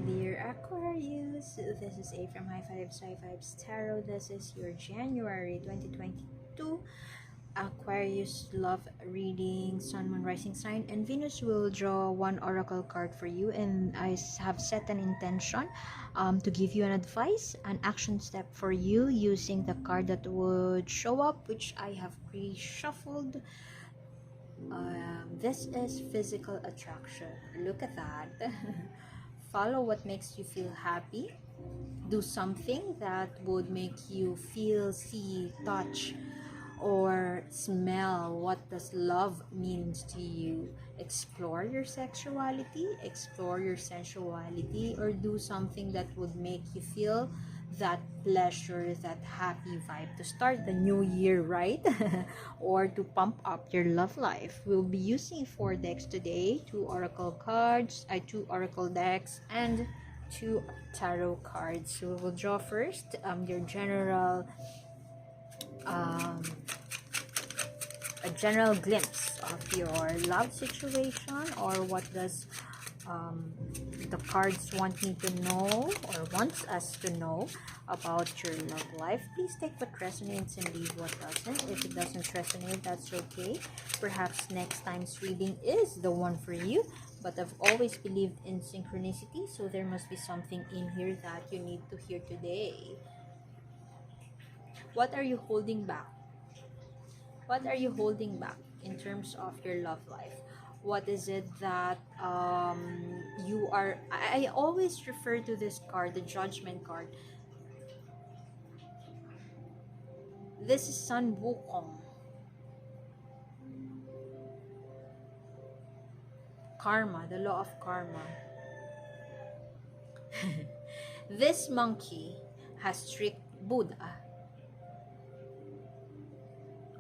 Dear Aquarius, this is A from High Fives High Fives Tarot. This is your January 2022 Aquarius love reading, Sun, Moon, Rising sign, and Venus will draw one oracle card for you. And I have set an intention to give you an advice, an action step for you using the card that would show up, which I have pre-shuffled. This is physical attraction. Look at that. Follow what makes you feel happy. Do something that would make you feel, see, touch, or smell what does love means to you. Explore your sexuality, explore your sensuality, or do something that would make you feel that pleasure, that happy vibe to start the new year right. Or to pump up your love life. We'll be using 4 decks today, two oracle cards, two oracle decks, and two tarot cards. So we will draw first your um, a general glimpse of your love situation, or what does the cards want me to know, or wants us to know about your love life. Please take what resonates and leave what doesn't. If it doesn't resonate, that's okay. Perhaps next time's reading is the one for you. But I've always believed in synchronicity, so there must be something in here that you need to hear today. What are you holding back? What are you holding back in terms of your love life? What is it that you are... I always refer to this card, the Judgment card. This is Sun Wukong. Karma, the law of karma. This monkey has tricked Buddha,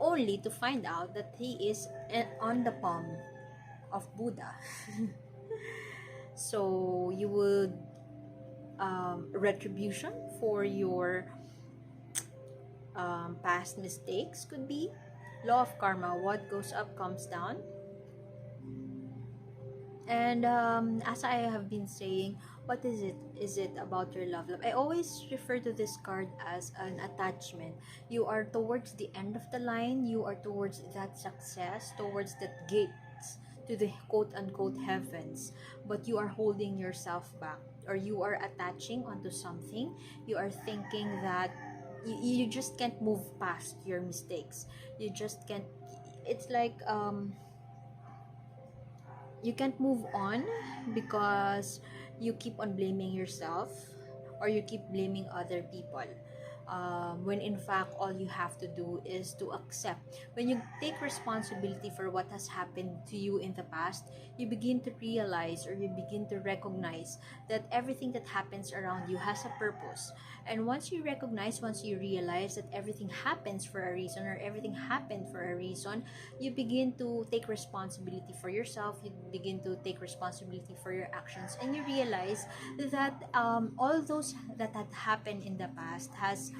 only to find out that he is on the palm of Buddha. So you would retribution for your past mistakes could be. Law of karma, what goes up comes down. And as I have been saying, what is it? Is it about your love life? I always refer to this card as an attachment. You are towards the end of the line. You are towards that success, towards that gates to the quote-unquote heavens. But you are holding yourself back, or you are attaching onto something. You are thinking that you just can't move past your mistakes. You just can't... It's like... you can't move on because you keep on blaming yourself, or you keep blaming other people, when in fact all you have to do is to accept. When you take responsibility for what has happened to you in the past, you begin to realize, or you begin to recognize that everything that happens around you has a purpose. And once you recognize, once you realize that everything happens for a reason, or everything happened for a reason, you begin to take responsibility for yourself. You begin to take responsibility for your actions, and you realize that all those that had happened in the past has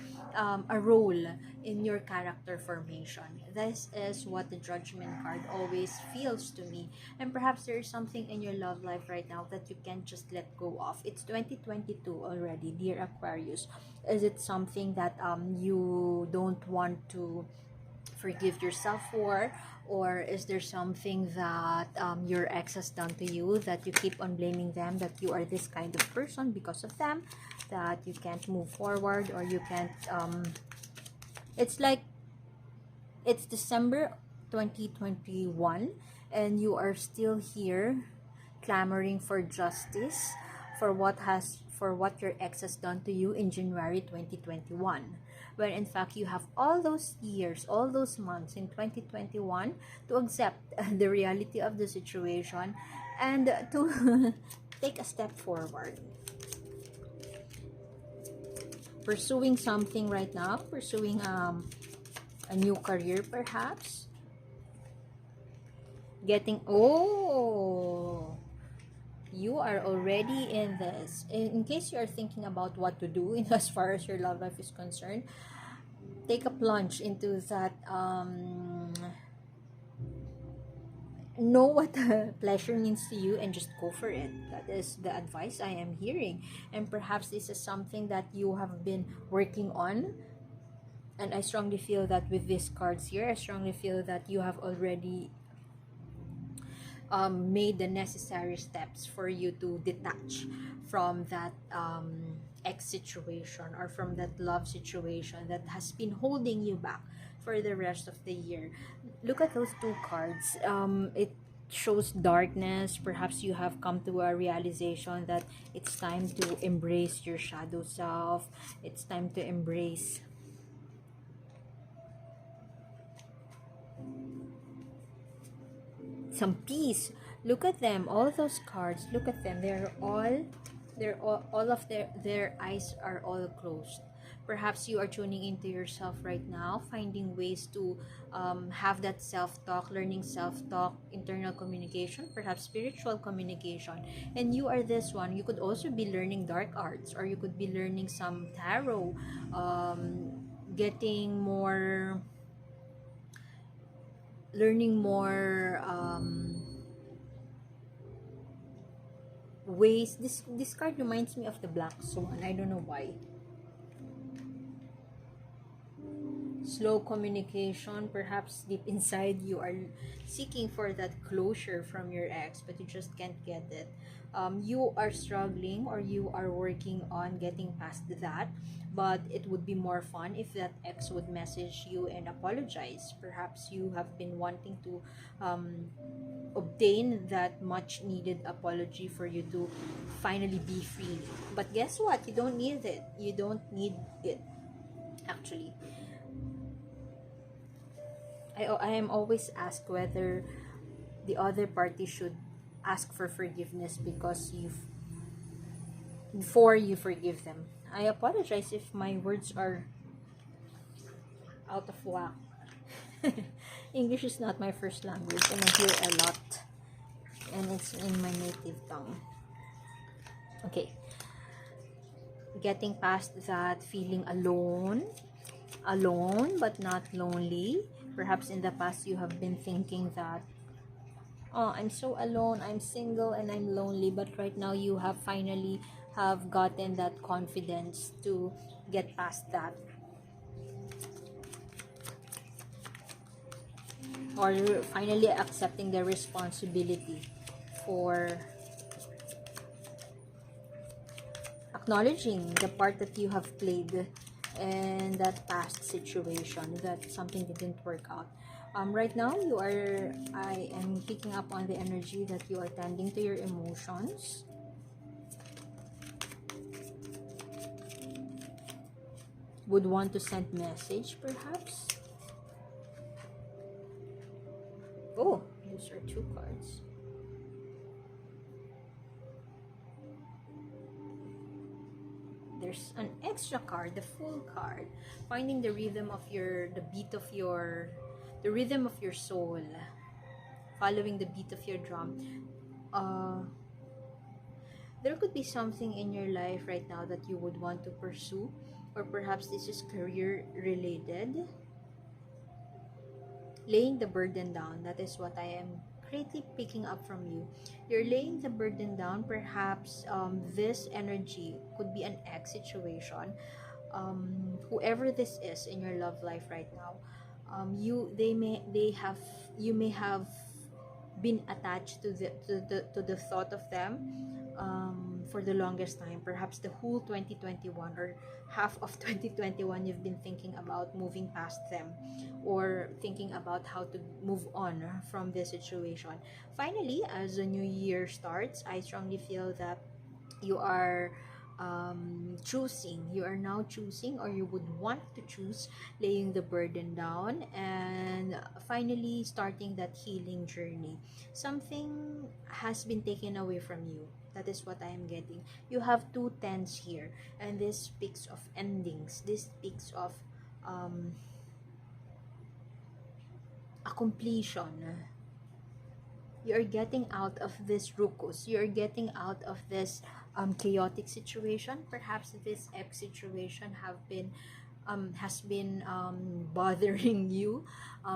a role in your character formation. This is what the Judgment card always feels to me. And perhaps there is something in your love life right now that you can't just let go of. It's 2022 already, dear Aquarius. Is it something that you don't want to forgive yourself for? Or is there something that your ex has done to you that you keep on blaming them, that you are this kind of person because of them, that you can't move forward, or you can't... it's like it's December 2021 and you are still here clamoring for justice for what your ex has done to you in January 2021, when in fact you have all those years, all those months in 2021 to accept the reality of the situation and to take a step forward. Pursuing something right now, pursuing a new career perhaps, getting... oh, you are already in this. In case you are thinking about what to do in as far as your love life is concerned, take a plunge into that know what pleasure means to you and just go for it. That is the advice I am hearing. And perhaps this is something that you have been working on. And I strongly feel that with these cards here, I strongly feel that you have already made the necessary steps for you to detach from that ex situation, or from that love situation that has been holding you back for the rest of the year. Look at those two cards. It shows darkness. Perhaps you have come to a realization that it's time to embrace your shadow self. It's time to embrace some peace. Look at them, all those cards. Look at them. All of their eyes are all closed. Perhaps you are tuning into yourself right now, finding ways to have that self-talk, learning self-talk, internal communication, perhaps spiritual communication. And you are this one. You could also be learning dark arts, or you could be learning some tarot, getting more, learning more ways. This card reminds me of the Black Swan. I don't know why. Slow communication. Perhaps deep inside you are seeking for that closure from your ex, but you just can't get it. You are struggling, or you are working on getting past that, but it would be more fun if that ex would message you and apologize. Perhaps you have been wanting to obtain that much needed apology for you to finally be free. But guess what? You don't need it. You don't need it, actually. I am always asked whether the other party should ask for forgiveness before you forgive them. I apologize if my words are out of whack. English is not my first language, and I hear a lot, and it's in my native tongue. Okay, getting past that feeling alone but not lonely. Perhaps in the past you have been thinking that, oh, I'm so alone, I'm single and I'm lonely, but right now you have finally have gotten that confidence to get past that, or finally accepting the responsibility for acknowledging the part that you have played in that past situation, that something didn't work out. Right now I am picking up on the energy that you are tending to your emotions. Would want to send message, perhaps. Oh, those are two cards. There's an extra card, the Fool card. Finding the rhythm of the rhythm of your soul. Following the beat of your drum. There could be something in your life right now that you would want to pursue, or perhaps this is career related. Laying the burden down, that is what I am greatly picking up from you. You're laying the burden down. Perhaps this energy could be an ex situation. Whoever this is in your love life right now, you may have been attached to the thought of them for the longest time. Perhaps the whole 2021 or half of 2021 you've been thinking about moving past them, or thinking about how to move on from this situation. Finally, as the new year starts, I strongly feel that you are you are now choosing, or you would want to choose, laying the burden down and finally starting that healing journey. Something has been taken away from you. That is what I am getting. You have two tens here, and this speaks of endings. This speaks of a completion. You're getting out of this ruckus. You're getting out of this chaotic situation. Perhaps this ex situation has been bothering you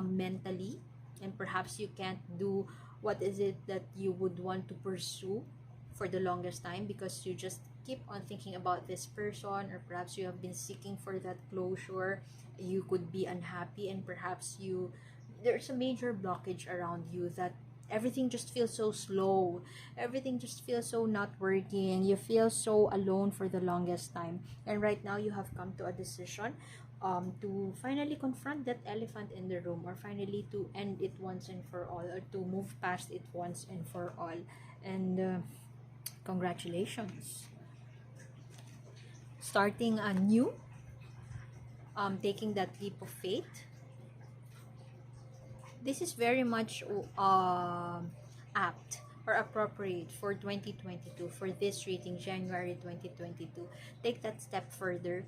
mentally, and perhaps you can't do What is it that you would want to pursue for the longest time, because you just keep on thinking about this person, or perhaps you have been seeking for that closure. You could be unhappy, and perhaps there's a major blockage around you, that everything just feels so slow, everything just feels so not working, you feel so alone for the longest time. And right now you have come to a decision, to finally confront that elephant in the room, or finally to end it once and for all, or to move past it once and for all. And congratulations, starting anew, taking that leap of faith. This is very much apt or appropriate for 2022, for this reading, January 2022. Take that step further.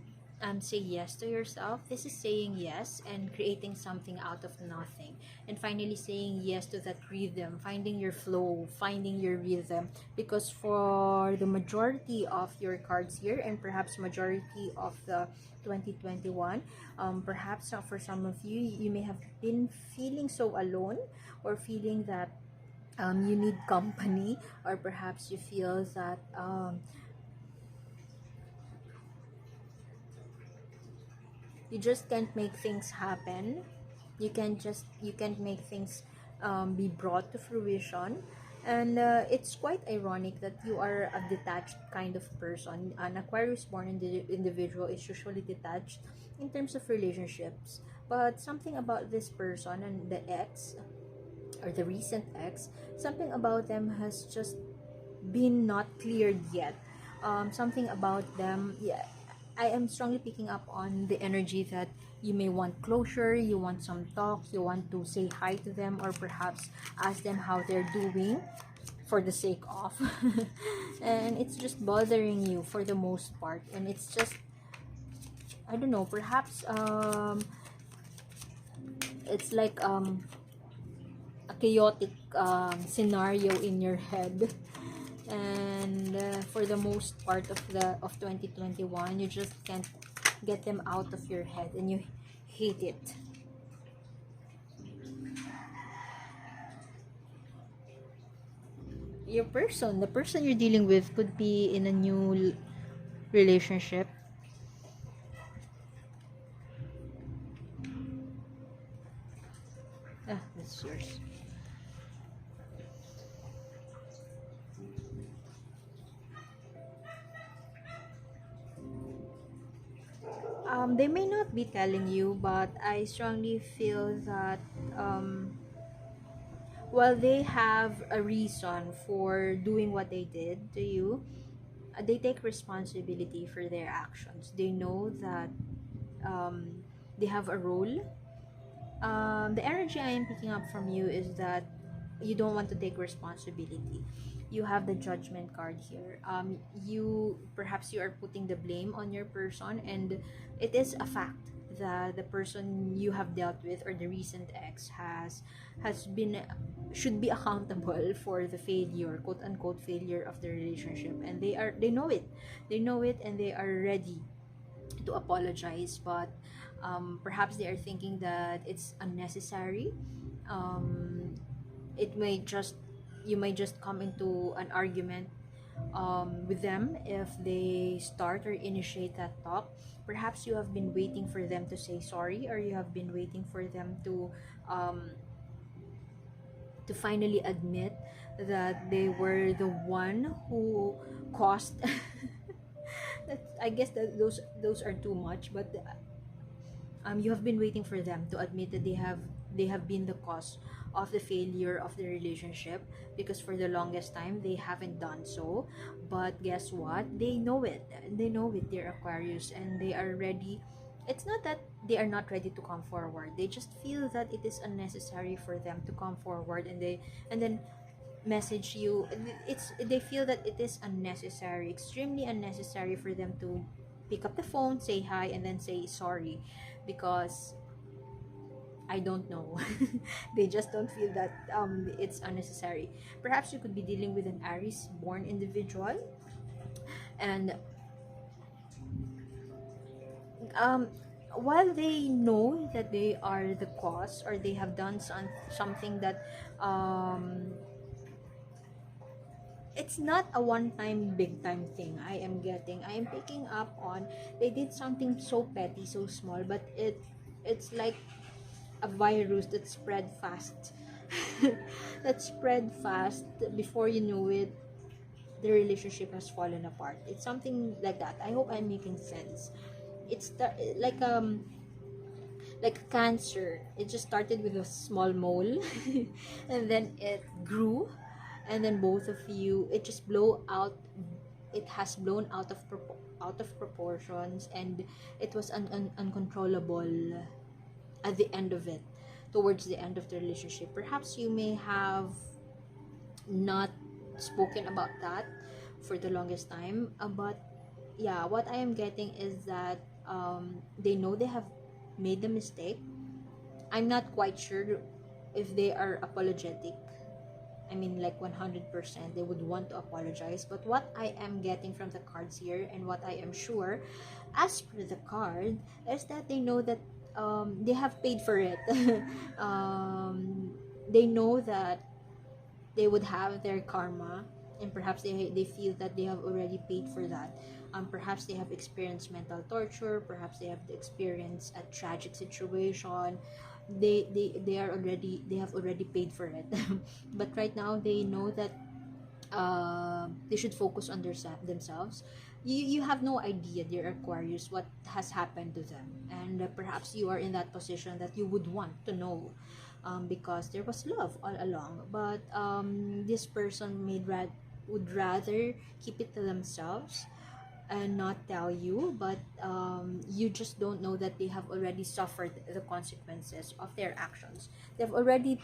Say yes to yourself. This is saying yes and creating something out of nothing, and finally saying yes to that rhythm, finding your flow, finding your rhythm. Because for the majority of your cards here, and perhaps majority of the 2021, perhaps for some of you, you may have been feeling so alone, or feeling that you need company, or perhaps you feel that you just can't make things happen. You can't make things be brought to fruition. And it's quite ironic that you are a detached kind of person. An Aquarius born individual is usually detached in terms of relationships, but something about this person and the ex, or the recent ex, something about them has just been not cleared yet. Something about them, yeah, I am strongly picking up on the energy that you may want closure, you want some talks, you want to say hi to them, or perhaps ask them how they're doing for the sake of. And it's just bothering you for the most part, and it's just, I don't know, perhaps it's like a chaotic scenario in your head. And for the most part of 2021, you just can't get them out of your head, and you hate it. The person you're dealing with, could be in a new relationship. That's yours. They may not be telling you, but I strongly feel that while they have a reason for doing what they did to you, they take responsibility for their actions. They know that they have a role. The energy I am picking up from you is that you don't want to take responsibility. You have the judgment card here. You are putting the blame on your person, and it is a fact that the person you have dealt with, or the recent ex, has been should be accountable for the failure, quote unquote failure, of the relationship. And they know it, and they are ready to apologize. But perhaps they are thinking that it's unnecessary. um, it may just You may just come into an argument with them if they start or initiate that talk. Perhaps you have been waiting for them to say sorry, or you have been waiting for them to finally admit that they were the one who caused. I guess that those are too much, but you have been waiting for them to admit that they have been the cause of the failure of the relationship, because for the longest time they haven't done so. But guess what, they know it, they're Aquarius, and they are ready. It's not that they are not ready to come forward, they just feel that it is unnecessary for them to come forward, and then message you. They feel that it is unnecessary, extremely unnecessary, for them to pick up the phone, say hi, and then say sorry, because I don't know. They just don't feel that it's unnecessary. Perhaps you could be dealing with an Aries born individual, and um while they know that they are the cause, or they have done something that it's not a one-time big time thing. I am picking up on, they did something so petty, so small, but it's like a virus that spread fast. That spread fast. Before you know it, the relationship has fallen apart. It's something like that. I hope I'm making sense. It's like cancer. It just started with a small mole, and then it grew, and then both of you, it just blow out. It has blown out of proportions, and it was uncontrollable at the end of it, towards the end of the relationship. Perhaps you may have not spoken about that for the longest time, but yeah, what I am getting is that they know they have made the mistake. I'm not quite sure if they are apologetic. I mean, like 100% they would want to apologize. But what I am getting from the cards here, and what I am sure, as per the card, is that they know that they have paid for it. They know that they would have their karma, and perhaps they feel that they have already paid for that. Perhaps they have experienced mental torture, perhaps they have experienced a tragic situation. They have already paid for it. But right now they know that they should focus on themselves. You have no idea, dear Aquarius, what has happened to them, and perhaps you are in that position that you would want to know, because there was love all along, but this person would rather keep it to themselves and not tell you. But you just don't know that they have already suffered the consequences of their actions. They've already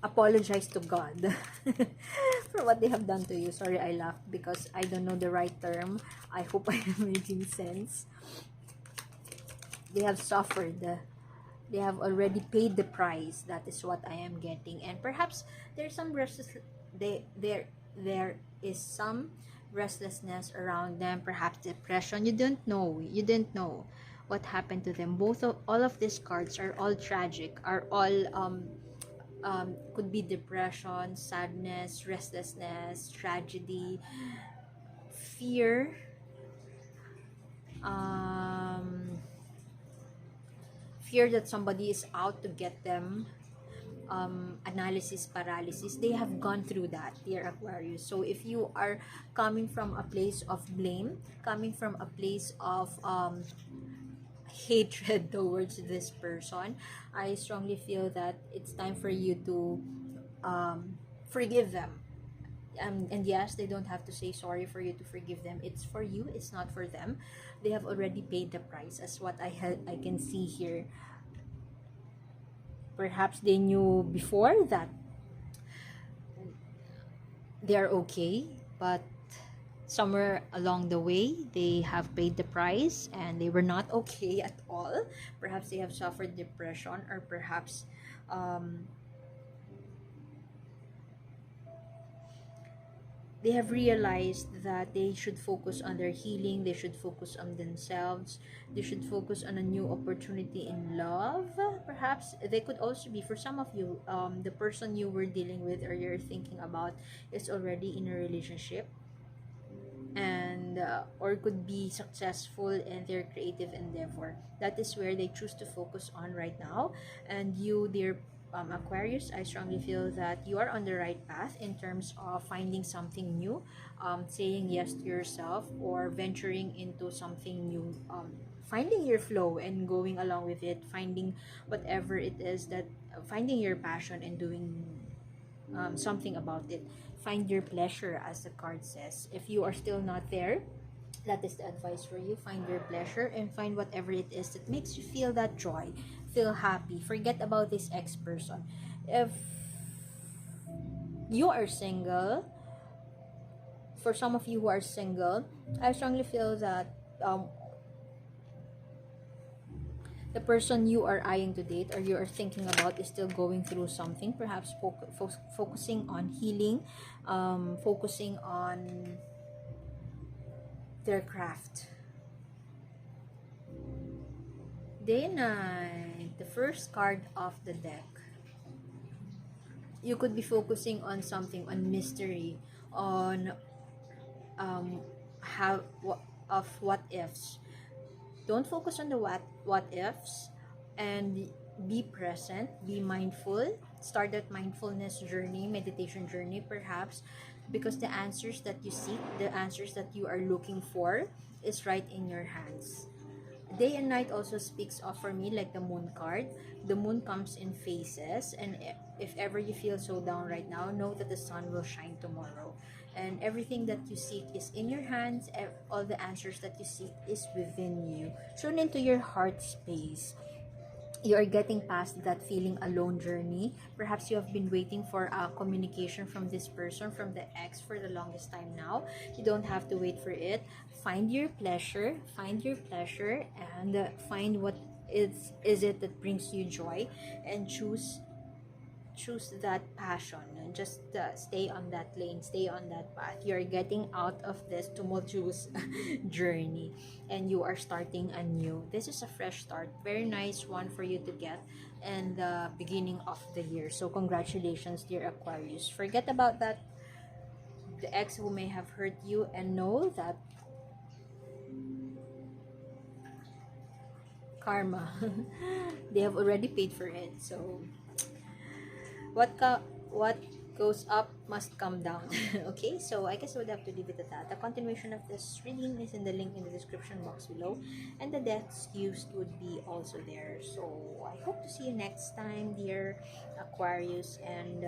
apologize to God for what they have done to you. Sorry, I laughed because I don't know the right term. I hope I am making sense. They have suffered. They have already paid the price. That is what I am getting. And perhaps there's some there is some restlessness around them. Perhaps depression. You don't know. You didn't know what happened to them. All of these cards are all tragic. Are all could be depression, sadness, restlessness, tragedy, fear, fear that somebody is out to get them, analysis paralysis. They have gone through that, dear Aquarius. So if you are coming from a place of blame, coming from a place of hatred towards this person, I strongly feel that it's time for you to forgive them. And yes, they don't have to say sorry for you to forgive them. It's for you, it's not for them. They have already paid the price, as what I can see here. Perhaps they knew before that they're okay, but somewhere along the way they have paid the price and they were not okay at all. Perhaps they have suffered depression, or perhaps they have realized that they should focus on their healing, they should focus on themselves, they should focus on a new opportunity in love. Perhaps they could also be, for some of you, the person you were dealing with or you're thinking about is already in a relationship, and or could be successful in their creative endeavor. That is where they choose to focus on right now. And you, dear Aquarius, I strongly feel that you are on the right path in terms of finding something new, saying yes to yourself, or venturing into something new, finding your flow and going along with it, finding whatever it is that, finding your passion and doing something about it. Find your pleasure, as the card says. If you are still not there, that is the advice for you. Find your pleasure and find whatever it is that makes you feel that joy, feel happy. Forget about this ex person. If you are single, for some of you who are single, I strongly feel that the person you are eyeing to date or you are thinking about is still going through something. Perhaps focusing on healing, focusing on their craft. Day and night, the first card of the deck. You could be focusing on something, on mystery, on how of what ifs. Don't focus on the what ifs, and be present, be mindful. Start that mindfulness journey, meditation journey perhaps, because the answers that you seek, the answers that you are looking for, is right in your hands. Day and night also speaks of, for me, like the moon card. The moon comes in phases, and if ever you feel so down right now, know that the sun will shine tomorrow, and everything that you seek is in your hands. All the answers that you seek is within you. Tune into your heart space. You are getting past that feeling alone journey. Perhaps you have been waiting for a communication from this person, from the ex, for the longest time now. You don't have to wait for it. Find your pleasure, and find what is it that brings you joy, and choose that passion, and just stay on that lane, stay on that path. You're getting out of this tumultuous journey, and you are starting anew. This is a fresh start, very nice one for you to get, and the beginning of the year. So congratulations, dear Aquarius. Forget about that, the ex who may have hurt you, and know that karma, they have already paid for it. So what goes up must come down. Okay, so I guess I would have to leave it at that. The continuation of this reading is in the link in the description box below, and the decks used would be also there. So I hope to see you next time, dear Aquarius, and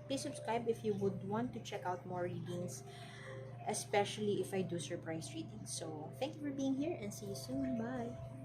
please subscribe if you would want to check out more readings, especially if I do surprise readings. So thank you for being here, and see you soon. Bye.